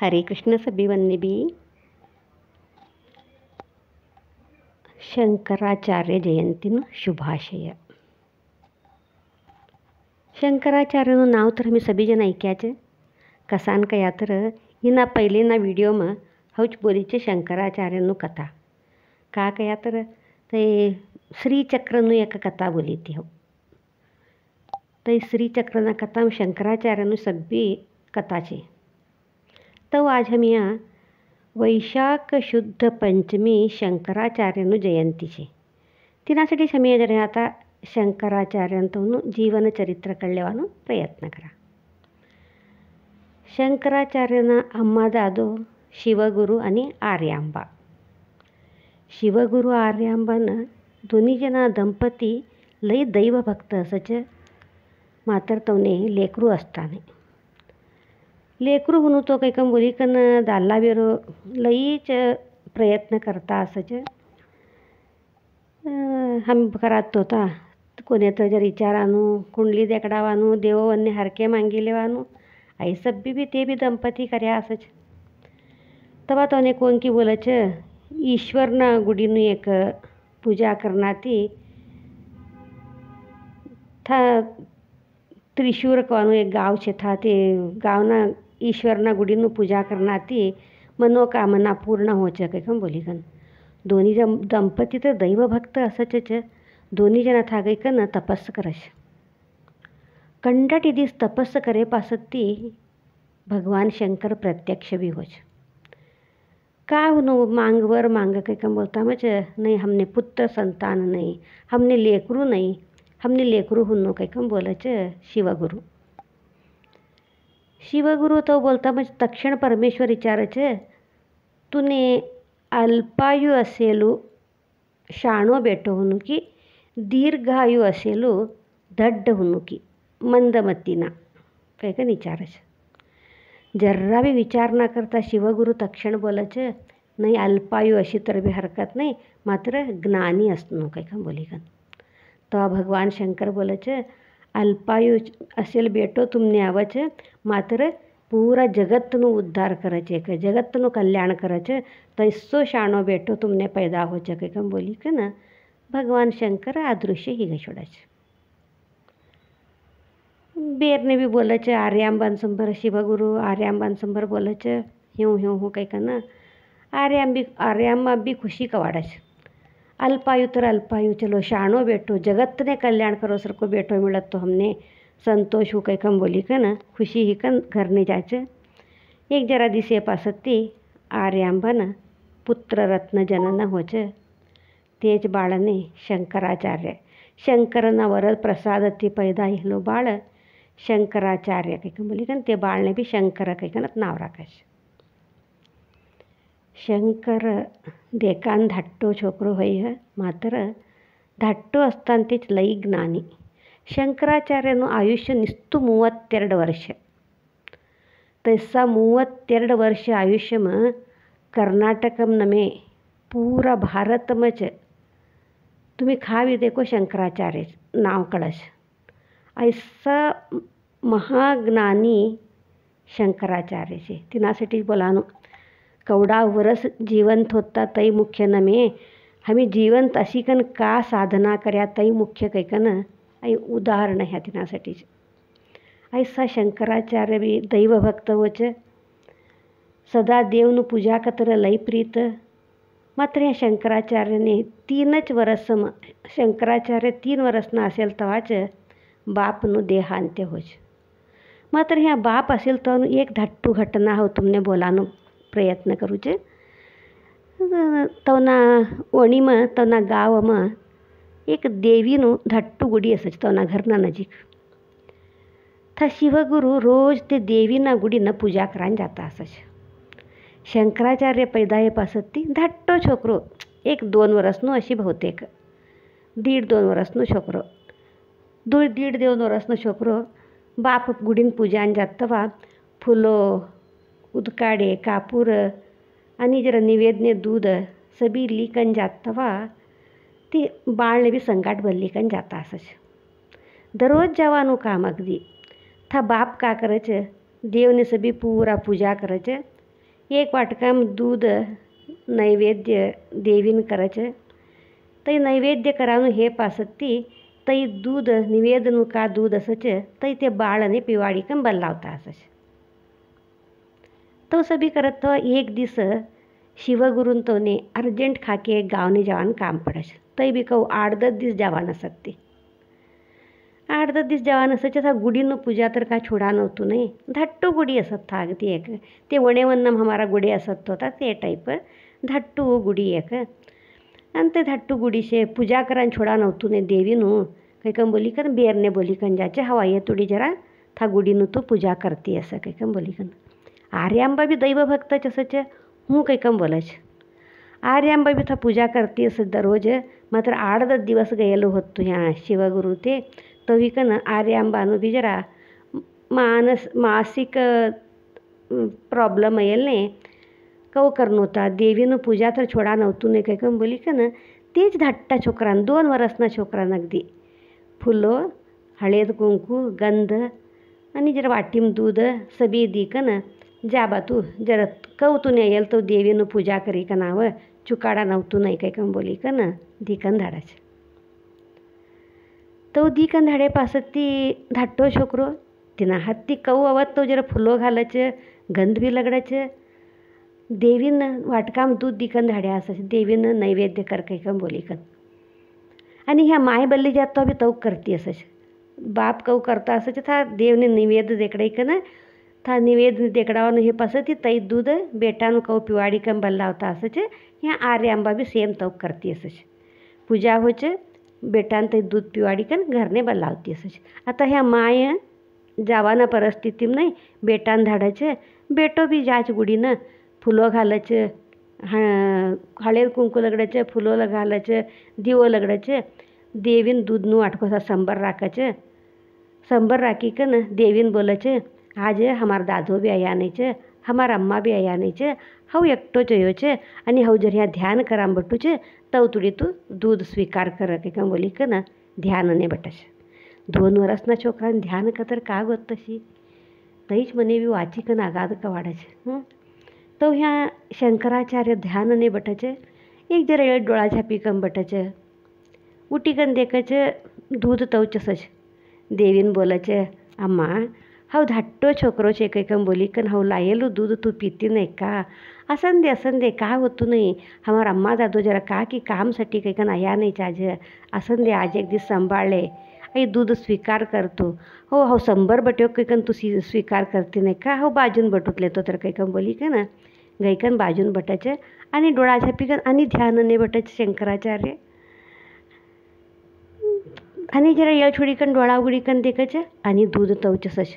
हरे कृष्ण सभी वन्य भी। ಶಂಕರಾಚಾರ್ಯ ಜಯಂತಿನ ಶುಭಾಶಯ. शंकराचार्यનું नाव तर आम्ही सभी जण ऐक्याचे कसान कया तर हिना पहिलेना व्हिडिओमा हौच बोलीचे शंकराचार्यનું कथा का कया तर ते श्रीचक्रનું एक कथा बोली ती हो ते श्रीचक्रना कथा शंकराचार्यનું सगळी कथाचे. तो आज हम यहाँ वैशाख शुद्ध पंचमी शंकराचार्यનું जयंतीचे तिनासाठी समय जर आता शंकराचार्यांतवनु जीवन चरित्र कळलेवानो प्रयत्न करा. शंकराचार्यना अम्मा दादो शिवगुरु आणि आर्यांबा. शिवगुरु आर्यांबानं दोन्ही जना दंपती लई दैवभक्त असच मात्र तवने लेकरू असताने लेकरू म्हणू तो काही कम बोली कन दाल्लावेरो लईच प्रयत्न करता असच हम करत होता कोणी तर जर विचारानू कुंडली देकडावानू देववन्य हरके मांगिलेवानू आई सब्बी भी ते भी दंपती कर्या असच. तवा तोने कोण की बोलच ईश्वरना गुडीनू एक पूजा करनाती था त्रिशूर कवानू एक गाव छे था ते गावना ईश्वरना गुडीनू पूजा करनाती मनोकामना पूर्ण होच काही कम बोली कन दोन्ही दंपती तर दैवभक्त असच दोन्ही जण था गई कन तपस करश कंडटी दिस तपस करे पासती भगवान शंकर प्रत्यक्ष भी होच. का हुनो मांगवर मांग काही कम बोलता मच नहीं हमने पुत्र संतान नहीं हमने लेकरू हुनो काही कम बोलच शिवगुरु. शिवगुरु तो बोलता मच तक्षण परमेश्वर विचारच तुने अल्पायु असेलू शाणो बेटो हुनु की दीर्घायु असेलू दड्ड हुनु की मंदमतीना काही का विचारच. जर्रा भी विचार ना करता शिवगुरु तक्षण बोलच नाही अल्पायु अशी तर भी हरकत नाही मात्र ज्ञानी असणं काही का बोली का. तो भगवान शंकर बोलच अल्पायु असेल बेटो तुमने आवच मात्र पूरा जगतनु उद्धार करचे का जगतनु कल्याण करच तैसो शाणो बेटो तुमने पैदा होच काही का बोली का ना भगवान शंकर अदृश्य ही गछोडच. बेरने भी बोलच आर्यांबान संभर शिवगुरु आर्यांबान संभर बोलच ह्यू ह्यू हूँ काही का ना आर्यांबा भी खुशी कवाड़च अल्पायु तर अल्पायु चलो शाणो बेटो जगत ने कल्याण करो सर को बेटो मिलत तो हमने संतोष हो काही कम बोली का ना खुशी ही कन घरने जायच. एक जरा दिसे पासती आर्यांबानं पुत्र रत्न जनन होच तेज बाळने शंकराचार्य शंकरना वरद प्रसाद ती पैदा हिलो बाळ शंकराचार्य काही का बोली कन ते बाळने भी शंकर काही कन नाव राखश. शंकर देकान धाट्टो छोकरो होय मात्र धाट्टो असताना तेच लई ज्ञानी. ಶಂಕರಾಚಾರ್ಯನು ಆಯುಷ್ಯ ನಿಸ್ತು 32 ವರ್ಷ तैसा 32 वर्ष आयुष्य में कर्नाटकम नमे पूरा भारत में तुम्ही खावी देखो शंकराचार्य नाव कळश. ऐसा महाज्ञानी शंकराचार्य छे तिनासाठी बोलानो कवडा वरस जीवंत होता तई मुख्य नमे हमें जीवंत अशी कन का साधना कर्या तई मुख्य काही कन आई उदाहरण ह्या तिनासाठी. ऐसा शंकराचार्य भी दैवभक्त होच सदा देवनु पूजा कतर लई प्रीत. मात्र ह्या शंकराचार्यने 3 वर्ष शंकराचार्य 3 वर्षना असेल तवाच बापनु देहांत्य होच. मात्र ह्या बाप असेल तो एक धाट्टू घटना हो तुमने बोलानो प्रयत्न करूचे. तवना ओणीमा तवना गावमा एक देवीनु धाट्टू गुडी असच तवना घरना नजीक था शिवगुरु रोज ते देवीना गुडीनं पूजा करान जाता असच. शंकराचार्य पैदाये पासती धाट्टो छोकरो 1-2 वर्षनो अशी बहुतेक 1.5-2 वर्षनो छोकरो 1.5-2 वर्षनो छोकरो बाप गुडीन पूजान जातवा फुलो उदकाडे कापूर आणि जरा निवेदने दूध सभी लिकन जातवा ती बाळने भी संगाट बल्लिकन जाता असच. दररोज जवानू काम अगदी था बाप का करच देवने सभी पूरा पूजा करच एक वाटकाम दूध नैवेद्य देवीन करायचं. तै नैवेद्य करावं हे पासत्ती तै दूध निवेदन का दूध असच तै ते बाळने पिवाडी कम बल्लावता असच. तो सभी करत तो एक दिस शिवगुरून तोने अर्जंट खाके गावने जवान काम पडस. तै बी कहू 8-10 दिस जवान असत. 8-10 दिस जवान असायचे. था गुडीनं पूजा तर का छोडा नव्हतो नाही. धाट्टू गुडी असत था अगदी एक. ते वणेवन्नम हमारा गुडे असत होता ते टाईप धाट्टू गुडी एक. आणि ते धाट्टू गुडीशे पूजा करान छोडा नव्हतो नाही देवीनं. काही कम बोली कन बेरने बोली कन जाचे हवा ये तुडी जरा था गुडीनं तू पूजा करते असं काही कम बोली कन. आर्यांबा बी दैवभक्तच असच. हूँ काही कम बोलच. आर्यांबा बी था पूजा करते असं दररोज. मात्र 8-10 दिवस गेलो होतो ह्या शिवगुरू ते तवी कन आर्यांबानं बी जरा मासिक प्रॉब्लेम येईल ने कव करणं होता. देवीनं पूजा तर छोडा नव्हतो नाही काही कम बोली कन तेच धाट्टा छोकरान 2 वर्षना छोकरान अगदी फुलं हळद कुंकू गंध आणि जरा वाटीम दूध सबी दी कन जाबा तू जरा कव तू येईल तो देवीनं पूजा करी का नाव चुकाडा नव्हतो नाही काही कम बोली कन दिकन धाडाच. तो दिकन धाडे पासत ती धाट्टो छोकरो तिना हत्ती कऊ आवत तो जरा फुलो घालायचं गंध बी लगडायचं. देवीनं वाटकाम दूध दिकन धाड्या असायचं. देवीनं नैवेद्य कर काही कम बोली कन. आणि ह्या माय बल्ली जात तो बी तौक करती असायचं. बाप कऊ करता असायचं था देवने निवेद देकडाई कन था निवेद देकडावनं हे पासत ती तै दूध बेटानं कऊ पिवाडी कम बल्ला होता असायचं. ह्या आर्यांबा बी सेम तौक करती असायचं. पूजा होचं बेटान ते दूध पिवाडी कन घरने बल्लावती असायचं. आता ह्या माय जावाना परिस्थितीम नाही बेटान धाडायचं. बेटो बी जाच गुडीनं फुलं घालायचं हळद कुंकू लगडायचं फुलं घालायचं दिवं लगडायचं. देवीन दूधनं वाटकोसा संबर राखायचं. संबर राखी कन देवीन बोलायचं आज हमार दादो बी आया नाहीचं हमार अम्मा बी आया नाहीचं हऊ एकटोच योचं आणि हऊ जर ह्या ध्यान कराम बटूच तव तुडी तू दूध स्वीकार कर काही का बोली कन ध्यानने बटस. 2 वर्षना छोकरान ध्यान का तर का गोत तशी तईच मने बी वाची कन आगाद का वाढायचं. तो ह्या शंकराचार्य ध्यानने बटायचं. एक जरा येळ डोळा झापी कम बटायचं. उठी कन देखायचं दूध तवचसच. देवीन बोलायचं अम्मा हऊ धाट्टो छोकरो छे काही कम बोली कन हऊ लायेलू दूध तू पीती नाही का असन दे का होतो नाही हमार अम्मा दादो जरा का की कामसाठी काही कन आया नाही आज असन दे आज एक दिवस सांभाळले आई दूध स्वीकार करतो. हो हो संबर बट्यो काही कन तू स्वीकार करते नाही का हो बाजून बटूतले तो तर काही कम बोली का ना गैकन बाजून बटायचं आणि डोळा झापी कन आणि ध्यानने बटायचं शंकराचार्य. आणि जरा येळ छोडीकन डोळा उघडीकन देखायचं आणि दूध तवचसच.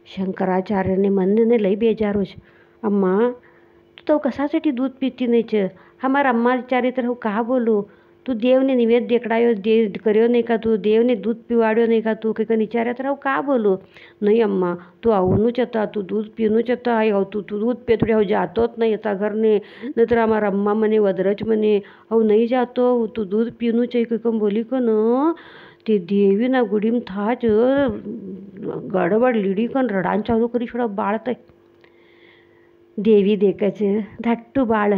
शंकराचार्यने म्हणणे लई बेजार होच. अम्मा तू तो कशासाठी दूध पिती नाहीच हमार अम्मा विचारे तर हो का बोलू तू देवने निवेद देकडायो दे कर्यो नाही का तू देवने दूध पिवाड्यो नहीं का तू काही विचार्या तर हो का बोलू नहीं अम्मा तू आवनू चता तू दूध पीनू चता आई तू तू दूध पे हो जातोत नहीं था घर ने नहीं तो हमारा अम्मा मने वदरच मने हो नहीं जातो तू दूध पीनू चाहिए कम बोली को न ते देवी ना गुडीम थाच गडबड लिडी कन रडान चालू करी छोड़ा बाळत देवी देखायचं धाट्टू बाळ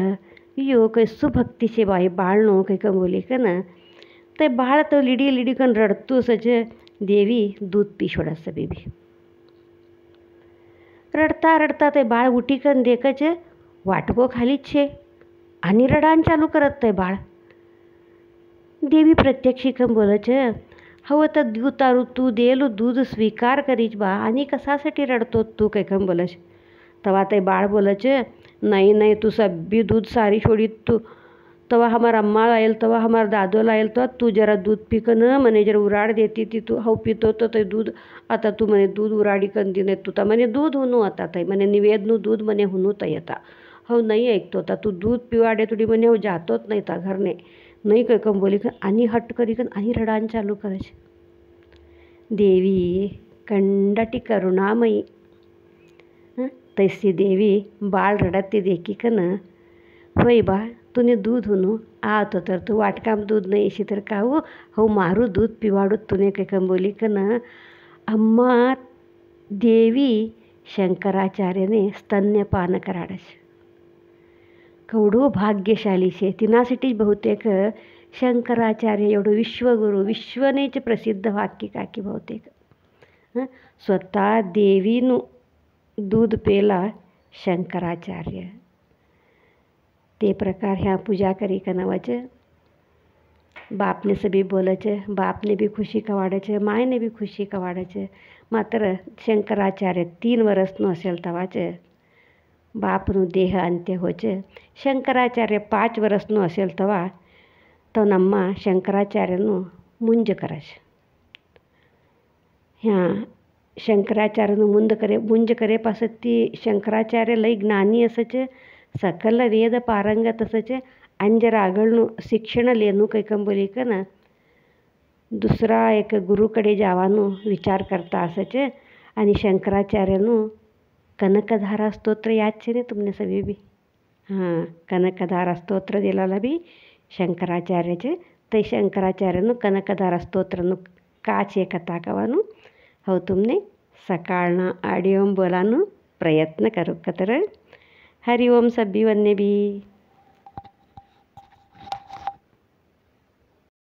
यो कैसू भक्तीचे बाई बाळ नो काही का बोली का ना ते बाळ तो लिडी कन रडतो सच देवी दूध पी छोड़ा बेबी रडता रडता ते बाळ उठी कन देखायचं वाटको खालीच छे आणि रडान चालू करत ते बाळ. देवी प्रत्यक्षी कम बोलायचं हवं तर दूध तारू तू देलू दूध स्वीकार करीच बा आणि कशासाठी रडतो तू काही कम बोलायच. तवा ते बाळ बोलायचं नहीं नहीं तू सभी दूध सारी छोड़ी तू तवा हमारा अम्मा आयल तवा हमारा दादो लायल तो तू जरा दूध पी कन मने जरा उराड देती ती तू हऊ पितो तो ते दूध आता तू मने दूध उराडी कन दिने तू ता मने दूध हुनू आता तय मने निवेदनू दूध मने हुनू तय आता हो नहीं ऐकतो ता तू दूध पिवाडे तुडी मने हो जातोच नाही ता घरने नहीं काही कम बोली कन आणि हट करी कन आणि रडान चालू करायचे. देवी कंडाटी करुणामयी तैसी देवी बाळ रडते देखी कन होय बा तूने दूध हुनू आतो तर तू वाटकाम दूध नाही इशी तर का हो मारू दूध पिवाडू तूने काही कम बोली कन अम्मा देवी शंकराचार्यने स्तन्यपान कराडस. केवढं भाग्यशाली છે तिनासाठी बहुतेक शंकराचार्य एवढं विश्वगुरु विश्वनेच प्रसिद्ध वाक्य काकी बहुतेक स्वतः देवीનું दूध પેલા શંકરાચાર્ય. તે પ્રકાર ह्या पूजा करी कनवा છે. बापने से भी बोले છે, बापने भी खुशी कवाड़े છે, मायने भी खुशी कवाड़े છે. માત્ર શંકરાચાર્ય 3 વર્ષનો હશેલ તવા છે બાપનું દેહ અંત્ય હોય છે. શંકરાચાર્ય 5 વર્ષનો હશેલ તવા તો ನಮ್ಮ ಶಂಕರಾಚಾರ್ಯનું મુંજ કરે છે. ह्या शंकराचार्यનું मुंज करे पासती शंकराचार्य लई જ્ઞાની હશે છે, સકલ વેદ પારંગત હશે છે. आणि जर આગળનું શિક્ષણ લેનું કંઈ કેમ બોલી કે ને दुसरा एक गुरुकडे જવાનું વિચાર કરતા હશે છે. आणि शंकराचार्यનું કનકધારા સ્તોત્ર યાદ છે ને તમને સભી બી? हां, કનકધારા સ્તોત્ર દિલાલા બી શંકરાચાર્ય છે. તે શંકરાચાર્યનું કનકધારા સ્તોત્રનું કા છે કથા કહેવાનું હવે તમને સકાળના આડિયોમાં બોલાનો પ્રયત્ન કરું કતર. હરિઓમ સભી વન્ય બી.